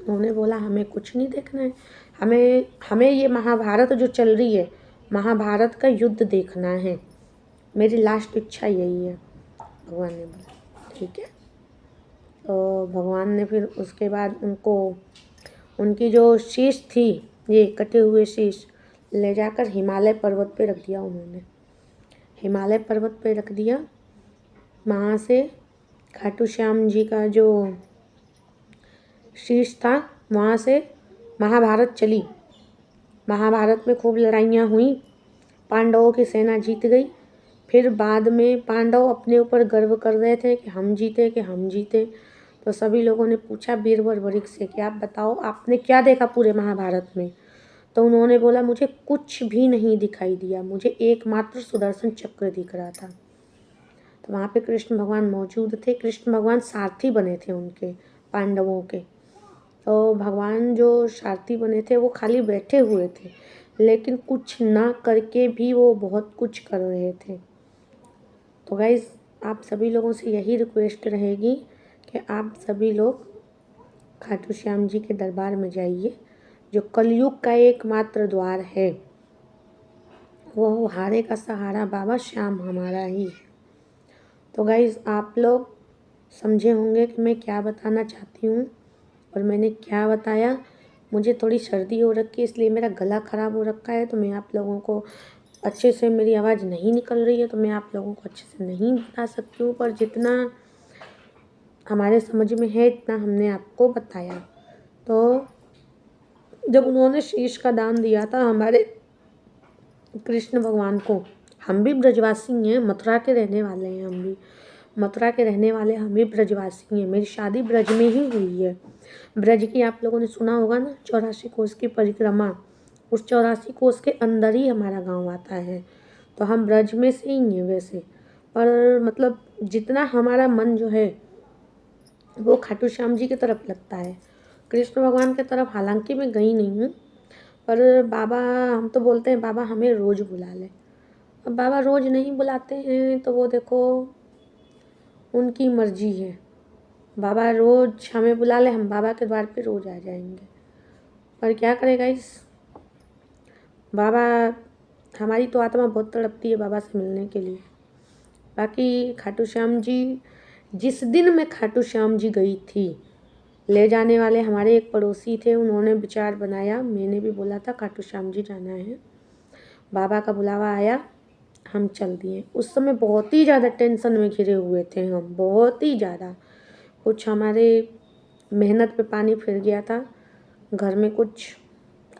उन्होंने बोला हमें कुछ नहीं देखना है, हमें हमें ये महाभारत जो चल रही है, महाभारत का युद्ध देखना है, मेरी लास्ट इच्छा यही है। भगवान ने बोला ठीक है। तो भगवान ने फिर उसके बाद उनको उनकी जो शीश थी, ये कटे हुए शीश ले जाकर हिमालय पर्वत पे रख दिया उन्होंने। हिमालय पर्वत पे रख दिया। वहाँ से खाटू श्याम जी का जो शीश था, वहाँ से महाभारत चली। महाभारत में खूब लड़ाइयाँ हुई, पांडवों की सेना जीत गई। फिर बाद में पांडव अपने ऊपर गर्व कर रहे थे कि हम जीते कि हम जीते। तो सभी लोगों ने पूछा बीरबल वरिक से कि आप बताओ आपने क्या देखा पूरे महाभारत में। तो उन्होंने बोला मुझे कुछ भी नहीं दिखाई दिया, मुझे एकमात्र सुदर्शन चक्र दिख रहा था। तो वहाँ पे कृष्ण भगवान मौजूद थे। कृष्ण भगवान सारथी बने थे उनके, पांडवों के। तो भगवान जो सारथी बने थे वो खाली बैठे हुए थे, लेकिन कुछ ना करके भी वो बहुत कुछ कर रहे थे। तो गाइस आप सभी लोगों से यही रिक्वेस्ट रहेगी कि आप सभी लोग खाटू श्याम जी के दरबार में जाइए, जो कलयुग का एकमात्र द्वार है। वो हारे का सहारा बाबा श्याम हमारा ही है। तो गाइस आप लोग समझे होंगे कि मैं क्या बताना चाहती हूँ और मैंने क्या बताया। मुझे थोड़ी सर्दी हो रखी है, इसलिए मेरा गला ख़राब हो रखा है, तो मैं आप लोगों को अच्छे से, मेरी आवाज़ नहीं निकल रही है तो मैं आप लोगों को अच्छे से नहीं बता सकती हूँ, पर जितना हमारे समझ में है इतना हमने आपको बताया। तो जब उन्होंने शीश का दान दिया था हमारे कृष्ण भगवान को, हम भी ब्रजवासी हैं, मथुरा के रहने वाले हैं, हम भी मथुरा के रहने वाले, हम भी ब्रजवासी हैं। मेरी शादी ब्रज में ही हुई है। ब्रज की आप लोगों ने सुना होगा ना, 84 कोस की परिक्रमा, उस 84 कोस के अंदर ही हमारा गांव आता है। तो हम ब्रज में से ही हैं वैसे, पर मतलब जितना हमारा मन जो है वो खाटू श्याम जी की तरफ लगता है। कृष्ण भगवान की तरफ हालांकि मैं गई नहीं हूँ, पर बाबा, हम तो बोलते हैं बाबा हमें रोज़ बुला ले। अब बाबा रोज़ नहीं बुलाते हैं तो वो देखो उनकी मर्जी है। बाबा रोज़ हमें बुला ले, हम बाबा के द्वार पे रोज़ आ जाएंगे, पर क्या करेगा इस बाबा, हमारी तो आत्मा बहुत तड़पती है बाबा से मिलने के लिए। बाकी खाटू श्याम जी, जिस दिन मैं खाटू श्याम जी गई थी, ले जाने वाले हमारे एक पड़ोसी थे, उन्होंने विचार बनाया, मैंने भी बोला था खाटू श्याम जी जाना है, बाबा का बुलावा आया, हम चल दिए। उस समय बहुत ही ज़्यादा टेंशन में घिरे हुए थे हम, बहुत ही ज़्यादा। कुछ हमारे मेहनत पे पानी फिर गया था, घर में कुछ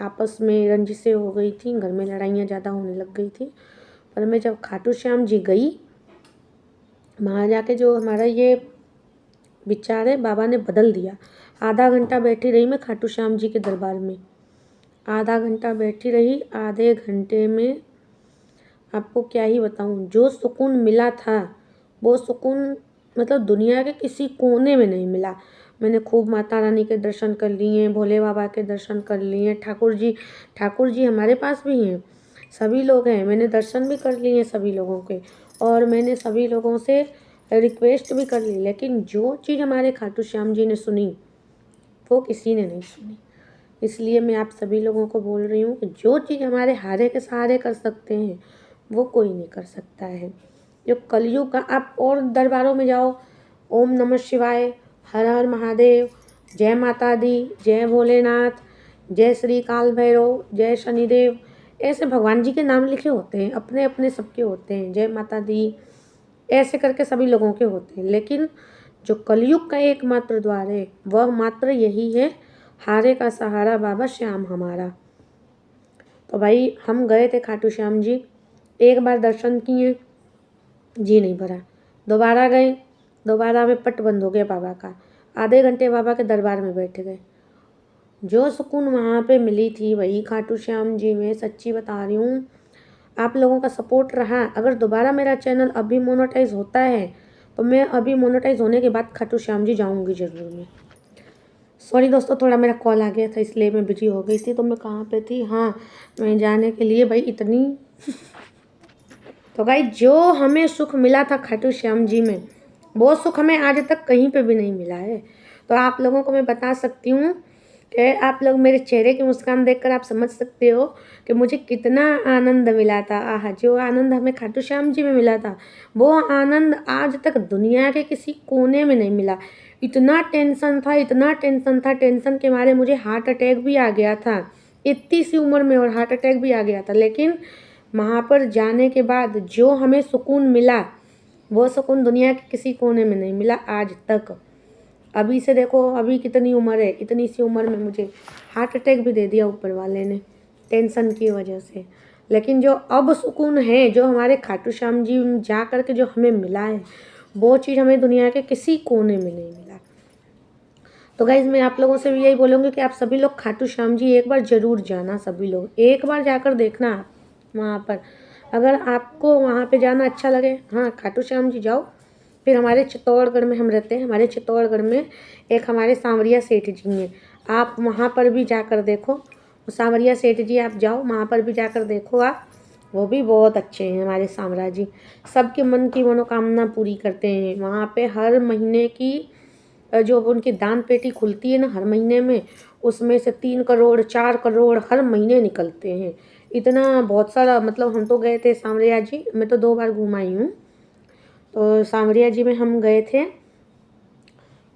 आपस में रंजिशें हो गई थी, घर में लड़ाइयाँ ज़्यादा होने लग गई थी। पर मैं जब खाटू श्याम जी गई, वहाँ जाके जो हमारा ये विचार है बाबा ने बदल दिया। आधा घंटा बैठी रही मैं खाटू श्याम जी के दरबार में, आधा घंटा बैठी रही। आधे घंटे में आपको क्या ही बताऊं, जो सुकून मिला था वो सुकून मतलब दुनिया के किसी कोने में नहीं मिला। मैंने खूब माता रानी के दर्शन कर लिए, भोले बाबा के दर्शन कर लिए, ठाकुर जी हमारे पास भी हैं, सभी लोग हैं, मैंने दर्शन भी कर लिए सभी लोगों के, और मैंने सभी लोगों से रिक्वेस्ट भी कर ली। लेकिन जो चीज़ हमारे खाटू श्याम जी ने सुनी वो किसी ने नहीं सुनी। इसलिए मैं आप सभी लोगों को बोल रही हूँ कि जो चीज़ हमारे हारे के सहारे कर सकते हैं वो कोई नहीं कर सकता है। जो कलयुग का, आप और दरबारों में जाओ, ओम नमः शिवाय, हर हर महादेव, जय माता दी, जय भोलेनाथ, जय श्री काल भैरव, जय शनिदेव, ऐसे भगवान जी के नाम लिखे होते हैं, अपने अपने सबके होते हैं, जय माता दी, ऐसे करके सभी लोगों के होते हैं। लेकिन जो कलयुग का एकमात्र द्वार है वह मात्र यही है, हारे का सहारा बाबा श्याम हमारा। तो भाई हम गए थे खाटू श्याम जी, एक बार दर्शन किए, जी नहीं भरा, दोबारा गए, दोबारा में पट बंद हो गया बाबा का, आधे घंटे बाबा के दरबार में बैठ गए। जो सुकून वहाँ पे मिली थी वही खाटू श्याम जी में, सच्ची बता रही हूँ। आप लोगों का सपोर्ट रहा, अगर दोबारा मेरा चैनल अभी मोनेटाइज होता है तो मैं अभी मोनेटाइज होने के बाद खाटू श्याम जी जाऊँगी ज़रूर मैं। सॉरी दोस्तों, थोड़ा मेरा कॉल आ गया था इसलिए मैं बिजी हो गई थी। तो मैं कहाँ पे थी, हाँ, मैं जाने के लिए भाई इतनी तो भाई जो हमें सुख मिला था खाटू श्याम जी में, वो सुख हमें आज तक कहीं पे भी नहीं मिला है। तो आप लोगों को मैं बता सकती हूँ कि आप लोग मेरे चेहरे की मुस्कान देखकर आप समझ सकते हो कि मुझे कितना आनंद मिला था। आहा! जो आनंद हमें खाटू श्याम जी में मिला था, वो आनंद आज तक दुनिया के किसी कोने में नहीं मिला। इतना टेंशन था, इतना टेंशन था, टेंशन के मारे मुझे हार्ट अटैक भी आ गया था। इतनी सी उम्र में और हार्ट अटैक भी आ गया था। लेकिन वहाँ पर जाने के बाद जो हमें सुकून मिला, वो सुकून दुनिया के किसी कोने में नहीं मिला आज तक। अभी से देखो, अभी कितनी उम्र है, इतनी सी उम्र में मुझे हार्ट अटैक भी दे दिया ऊपर वाले ने, टेंशन की वजह से। लेकिन जो अब सुकून है, जो हमारे खाटू श्याम जी जा कर के जो हमें मिला है, वो चीज़ हमें दुनिया के किसी कोने में नहीं मिला। तो गाइज़, मैं आप लोगों से भी यही बोलूँगी कि आप सभी लोग खाटू श्याम जी एक बार ज़रूर जाना, सभी लोग एक बार जाकर देखना आप वहाँ पर। अगर आपको वहाँ पे जाना अच्छा लगे, हाँ, खाटू श्याम जी जाओ। फिर हमारे चित्तौड़गढ़ में हम रहते हैं, हमारे चित्तौड़गढ़ में एक हमारे सांवरिया सेठ जी हैं, आप वहाँ पर भी जाकर देखो। सांवरिया सेठ जी आप जाओ, वहाँ पर भी जाकर देखो आप, वो भी बहुत अच्छे हैं हमारे सांवरा जी। सबके मन की मनोकामना पूरी करते हैं। वहाँ पे हर महीने की जो उनकी दान पेटी खुलती है ना हर महीने में, उसमें से 3 करोड़ 4 करोड़ हर महीने निकलते हैं। इतना बहुत सारा, मतलब हम तो गए थे सांवरिया जी, मैं तो 2 बार घूम आई हूँ। तो सांवरिया जी में हम गए थे,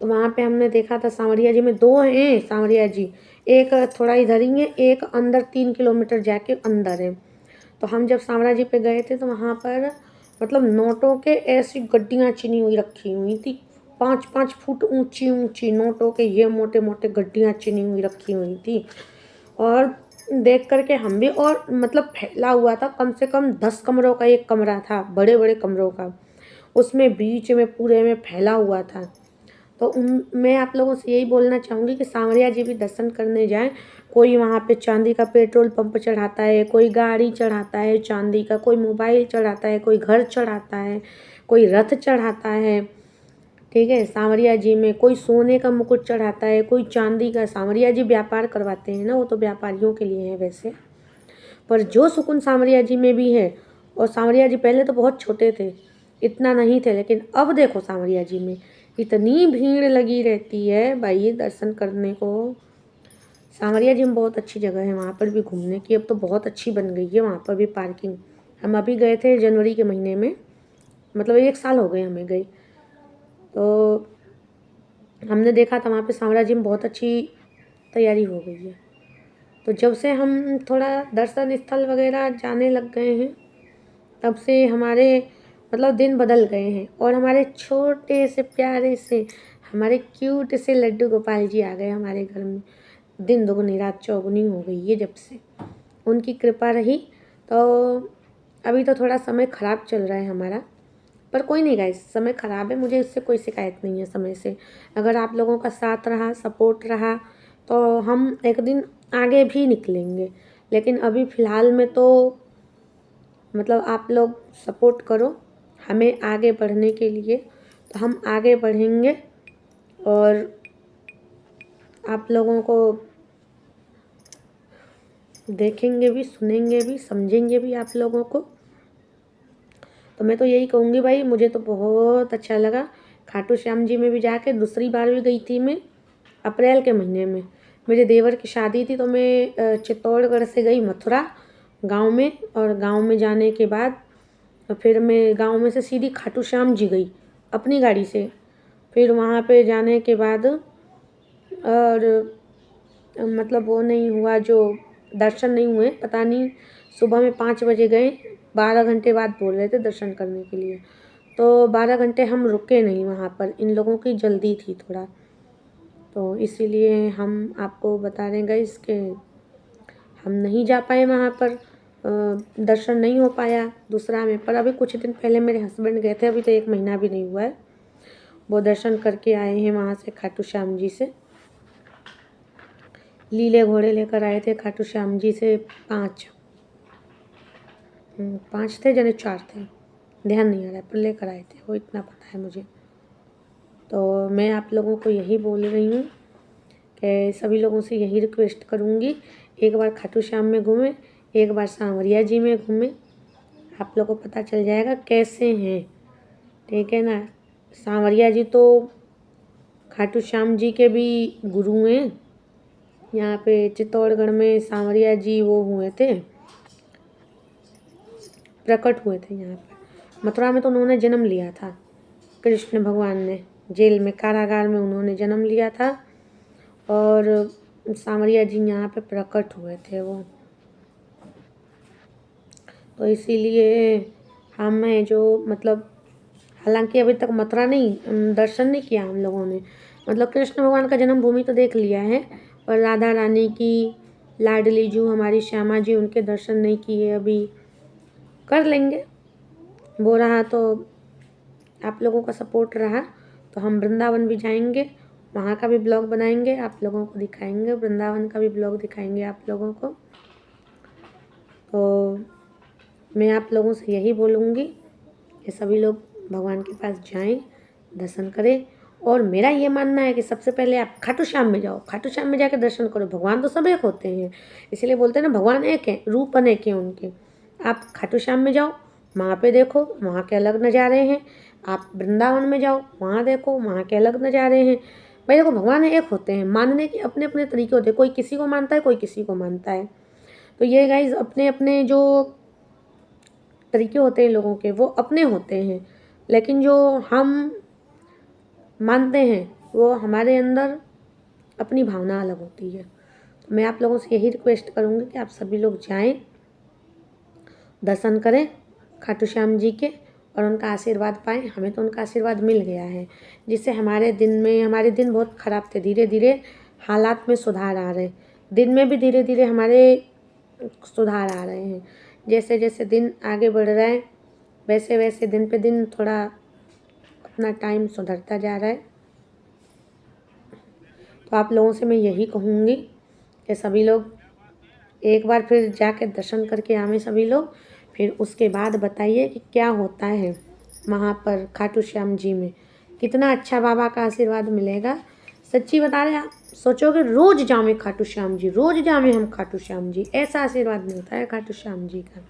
तो वहाँ पे हमने देखा था सांवरिया जी में 2 हैं सांवरिया जी, एक थोड़ा इधर ही है, एक अंदर 3 किलोमीटर जाके अंदर है। तो हम जब सांवरा जी पे गए थे तो वहाँ पर मतलब नोटों के ऐसी गड्डियाँ चिनी हुई रखी हुई थी, 5-5 फुट ऊंची ऊंची नोटों के ये मोटे मोटे गड्डियाँ चिनी हुई रखी हुई थी। और देख कर के हम भी, और मतलब फैला हुआ था, कम से कम 10 कमरों का एक कमरा था, बड़े बड़े कमरों का, उसमें बीच में पूरे में फैला हुआ था। तो मैं आप लोगों से यही बोलना चाहूँगी कि सांवरिया जी भी दर्शन करने जाएं। कोई वहाँ पे चांदी का पेट्रोल पंप चढ़ाता है, कोई गाड़ी चढ़ाता है चांदी का, कोई मोबाइल चढ़ाता है, कोई घर चढ़ाता है, कोई रथ चढ़ाता है, ठीक है। सांवरिया जी में कोई सोने का मुकुट चढ़ाता है, कोई चांदी का। सांवरिया जी व्यापार करवाते हैं ना, वो तो व्यापारियों के लिए है वैसे, पर जो सुकून सांवरिया जी में भी है। और सांवरिया जी पहले तो बहुत छोटे थे, इतना नहीं थे, लेकिन अब देखो सांवरिया जी में इतनी भीड़ लगी रहती है भाई दर्शन करने को। सांवरिया जी में बहुत अच्छी जगह है वहाँ पर भी घूमने की, अब तो बहुत अच्छी बन गई है वहाँ पर भी पार्किंग। हम अभी गए थे जनवरी के महीने में, मतलब 1 साल हो गए हमें गए। तो हमने देखा था वहाँ पे सांवरिया जी में बहुत अच्छी तैयारी हो गई है। तो जब से हम थोड़ा दर्शन स्थल वगैरह जाने लग गए हैं, तब से हमारे मतलब दिन बदल गए हैं। और हमारे छोटे से प्यारे से, हमारे क्यूट से लड्डू गोपाल जी आ गए हमारे घर में। दिन दुगनी रात चौगुनी हो गई है जब से उनकी कृपा रही। तो अभी तो थोड़ा समय ख़राब चल रहा है हमारा, पर कोई नहीं गाइस, समय ख़राब है, मुझे इससे कोई शिकायत नहीं है समय से। अगर आप लोगों का साथ रहा, सपोर्ट रहा, तो हम एक दिन आगे भी निकलेंगे। लेकिन अभी फ़िलहाल में तो मतलब आप लोग सपोर्ट करो हमें आगे बढ़ने के लिए, तो हम आगे बढ़ेंगे और आप लोगों को देखेंगे भी, सुनेंगे भी, समझेंगे भी आप लोगों को। तो मैं तो यही कहूँगी भाई, मुझे तो बहुत अच्छा लगा खाटू श्याम जी में भी जाके। दूसरी बार भी गई थी मैं अप्रैल के महीने में, मेरे देवर की शादी थी, तो मैं चित्तौड़गढ़ से गई मथुरा गांव में, और गांव में जाने के बाद फिर मैं गांव में से सीधी खाटू श्याम जी गई अपनी गाड़ी से। फिर वहाँ पे जाने के बाद और मतलब वो नहीं हुआ, जो दर्शन नहीं हुए, पता नहीं, सुबह में 5 बजे गए, 12 घंटे बाद बोल रहे थे दर्शन करने के लिए, तो 12 घंटे हम रुके नहीं वहाँ पर, इन लोगों की जल्दी थी थोड़ा, तो इसीलिए हम आपको बता रहे हैं गाइस कि हम नहीं जा पाए वहाँ पर, दर्शन नहीं हो पाया दूसरा में। पर अभी कुछ दिन पहले मेरे हस्बैंड गए थे, अभी तो 1 महीना भी नहीं हुआ है, वो दर्शन करके आए हैं वहाँ से खाटू श्याम जी से। लीले घोड़े लेकर आए थे खाटू श्याम जी से 5 थे जने 4 थे, ध्यान नहीं आ रहा है, पर लेकर आए थे, वो इतना पता है मुझे। तो मैं आप लोगों को यही बोल रही हूँ कि सभी लोगों से यही रिक्वेस्ट करूँगी, एक बार खाटू श्याम में घूमें, एक बार सांवरिया जी में घूमें, आप लोगों को पता चल जाएगा कैसे हैं, ठीक है ना। सांवरिया जी तो खाटू श्याम जी के भी गुरु हैं, यहाँ पे चित्तौड़गढ़ में सांवरिया जी वो हुए थे, प्रकट हुए थे यहाँ पे। मथुरा में तो उन्होंने जन्म लिया था, कृष्ण भगवान ने जेल में, कारागार में उन्होंने जन्म लिया था, और सांवरिया जी यहाँ पे प्रकट हुए थे वो। तो इसीलिए हमें जो मतलब, हालांकि अभी तक मथुरा नहीं दर्शन नहीं किया हम लोगों ने, मतलब कृष्ण भगवान का जन्मभूमि तो देख लिया है, पर राधा रानी की लाडली जू हमारी श्यामा जी, उनके दर्शन नहीं किए अभी, कर लेंगे। वो रहा तो आप लोगों का सपोर्ट रहा तो हम वृंदावन भी जाएंगे, वहाँ का भी ब्लॉग बनाएंगे, आप लोगों को दिखाएंगे, वृंदावन का भी ब्लॉग दिखाएंगे आप लोगों को। तो मैं आप लोगों से यही बोलूँगी कि सभी लोग भगवान के पास जाएं, दर्शन करें। और मेरा ये मानना है कि सबसे पहले आप खाटू श्याम में जाओ, खाटू श्याम में जाकर दर्शन करो। भगवान तो सब एक होते हैं, इसीलिए बोलते हैं ना, भगवान एक है, रूप अनेक हैं उनके। आप खाटू श्याम में जाओ, वहाँ पे देखो, वहाँ के अलग नज़ारे हैं। आप वृंदावन में जाओ, वहाँ देखो, वहाँ के अलग नज़ारे हैं। भाई देखो, भगवान एक होते हैं, मानने के अपने अपने तरीके होते हैं, कोई किसी को मानता है, कोई किसी को मानता है। तो ये गाइज अपने अपने जो तरीके होते हैं लोगों के, वो अपने होते हैं, लेकिन जो हम मानते हैं वो हमारे अंदर अपनी भावना अलग होती है। तो मैं आप लोगों से यही रिक्वेस्ट करूँगी कि आप सभी लोग जाएं, दर्शन करें खाटू श्याम जी के, और उनका आशीर्वाद पाएं। हमें तो उनका आशीर्वाद मिल गया है, जिससे हमारे दिन बहुत ख़राब थे, धीरे धीरे हालात में सुधार आ रहे हैं। दिन में भी धीरे धीरे हमारे सुधार आ रहे हैं। जैसे जैसे दिन आगे बढ़ रहा है, वैसे वैसे दिन पे दिन थोड़ा अपना टाइम सुधरता जा रहा है। तो आप लोगों से मैं यही कहूँगी कि सभी लोग एक बार फिर जाके दर्शन करके आवें सभी लोग, फिर उसके बाद बताइए कि क्या होता है वहाँ पर खाटू श्याम जी में, कितना अच्छा बाबा का आशीर्वाद मिलेगा। सच्ची बता रहे, आप सोचोगे रोज़ जावें खाटू श्याम जी, रोज़ जावें हम खाटू श्याम जी, ऐसा आशीर्वाद मिलता है खाटू श्याम जी का।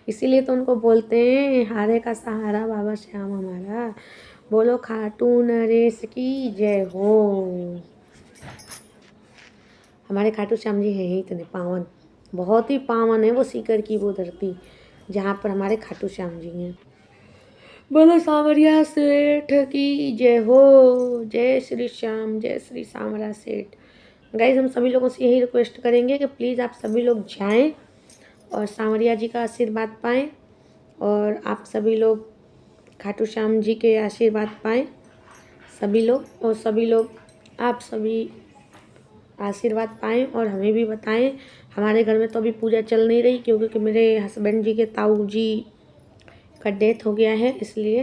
इसीलिए तो उनको बोलते हैं हारे का सहारा बाबा श्याम हमारा। बोलो खाटू नरेश की जय हो। हमारे खाटू श्याम जी हैं ही इतने पावन, बहुत ही पावन है वो सीकर की वो धरती, जहाँ पर हमारे खाटू श्याम जी हैं। बोलो सांवरिया सेठ की जय हो, जय श्री श्याम, जय श्री सांवरा सेठ। गाइज हम सभी लोगों से यही रिक्वेस्ट करेंगे कि प्लीज़ आप सभी लोग जाएं और सांवरिया जी का आशीर्वाद पाएं, और आप सभी लोग खाटू श्याम जी के आशीर्वाद पाएं सभी लोग, और सभी लोग आप सभी आशीर्वाद पाएं और हमें भी बताएं। हमारे घर में तो अभी पूजा चल नहीं रही, क्योंकि मेरे हस्बैंड जी के ताऊ जी का डेथ हो गया है, इसलिए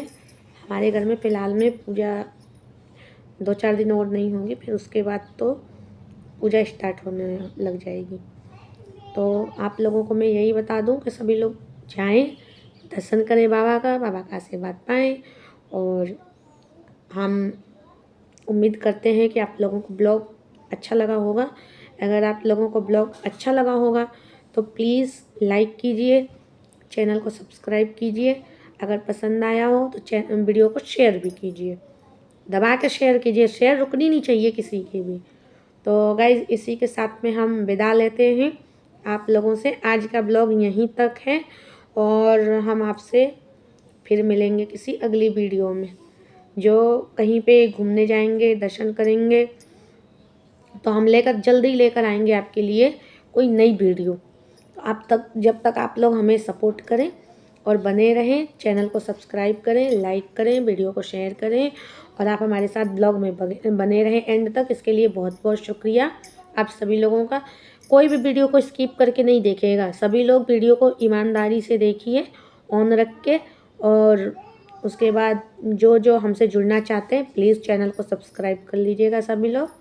हमारे घर में फ़िलहाल में पूजा 2-4 दिन और नहीं होंगी, फिर उसके बाद तो पूजा स्टार्ट होने लग जाएगी। तो आप लोगों को मैं यही बता दूं कि सभी लोग जाएं, दर्शन करें बाबा का आशीर्वाद पाएं। और हम उम्मीद करते हैं कि आप लोगों को ब्लॉग अच्छा लगा होगा। अगर आप लोगों को ब्लॉग अच्छा लगा होगा तो प्लीज़ लाइक कीजिए, चैनल को सब्सक्राइब कीजिए, अगर पसंद आया हो तो वीडियो को शेयर भी कीजिए, दबा के शेयर कीजिए, शेयर रुकनी नहीं चाहिए किसी की भी। तो गाइज़ इसी के साथ में हम विदा लेते हैं आप लोगों से। आज का ब्लॉग यहीं तक है, और हम आपसे फिर मिलेंगे किसी अगली वीडियो में, जो कहीं पे घूमने जाएंगे, दर्शन करेंगे, तो हम जल्दी लेकर आएंगे आपके लिए कोई नई वीडियो। तो जब तक आप लोग हमें सपोर्ट करें और बने रहें, चैनल को सब्सक्राइब करें, लाइक करें, वीडियो को शेयर करें, और आप हमारे साथ ब्लॉग में बने रहें एंड तक। इसके लिए बहुत बहुत शुक्रिया आप सभी लोगों का। कोई भी वीडियो को स्किप करके नहीं देखेगा, सभी लोग वीडियो को ईमानदारी से देखिए, ऑन रख के। और उसके बाद जो जो हमसे जुड़ना चाहते हैं प्लीज़ चैनल को सब्सक्राइब कर लीजिएगा सभी लोग।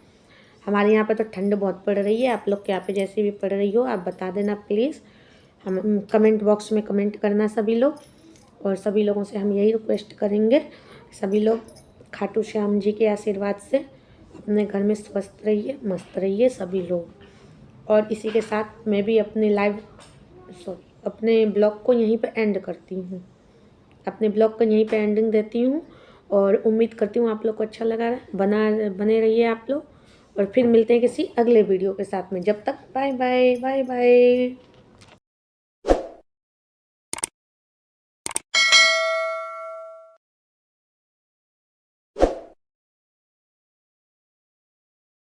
हमारे यहाँ पे तो ठंड बहुत पड़ रही है, आप लोग के यहाँ पे जैसी भी पड़ रही हो आप बता देना प्लीज़, हम कमेंट बॉक्स में कमेंट करना सभी लोग। और सभी लोगों से हम यही रिक्वेस्ट करेंगे, सभी लोग खाटू श्याम जी के आशीर्वाद से अपने घर में स्वस्थ रहिए, मस्त रहिए सभी लोग। और इसी के साथ मैं भी अपने ब्लॉग को यहीं पे एंड करती हूँ, अपने ब्लॉग को यहीं पे एंडिंग देती हूँ। और उम्मीद करती हूँ आप लोग को अच्छा लगा, बने रहिए आप लोग, और फिर मिलते हैं किसी अगले वीडियो के साथ में। जब तक बाय बाय बाय बाय।